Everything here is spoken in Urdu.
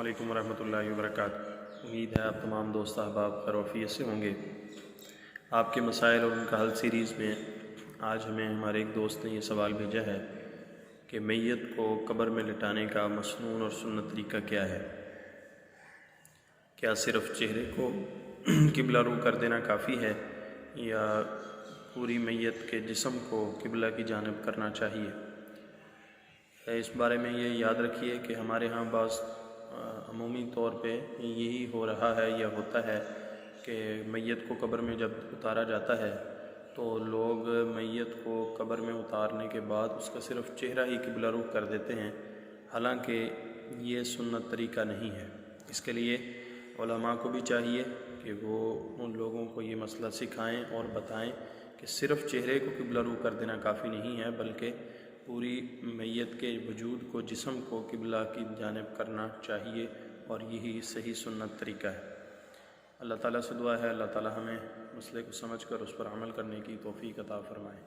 علیکم ورحمۃ اللہ وبرکاتہ۔ امید ہے آپ تمام دوست احباب خیر و عافیت سے ہوں گے۔ آپ کے مسائل اور ان کا حل سیریز میں آج ہمیں ہمارے ایک دوست نے یہ سوال بھیجا ہے کہ میت کو قبر میں لٹانے کا مسنون اور سنت طریقہ کیا ہے؟ کیا صرف چہرے کو قبلہ رو کر دینا کافی ہے یا پوری میت کے جسم کو قبلہ کی جانب کرنا چاہیے؟ اس بارے میں یہ یاد رکھیے کہ ہمارے ہاں بعض عمومی طور پہ یہی ہو رہا ہے یا ہوتا ہے کہ میت کو قبر میں جب اتارا جاتا ہے تو لوگ میت کو قبر میں اتارنے کے بعد اس کا صرف چہرہ ہی قبلہ رخ کر دیتے ہیں، حالانکہ یہ سنت طریقہ نہیں ہے۔ اس کے لیے علماء کو بھی چاہیے کہ وہ ان لوگوں کو یہ مسئلہ سکھائیں اور بتائیں کہ صرف چہرے کو قبلہ رخ کر دینا کافی نہیں ہے، بلکہ پوری میت کے وجود کو، جسم کو قبلہ کی جانب کرنا چاہیے، اور یہی صحیح سنت طریقہ ہے۔ اللہ تعالیٰ سے دعا ہے اللہ تعالیٰ ہمیں مسئلے کو سمجھ کر اس پر عمل کرنے کی توفیق عطا فرمائے۔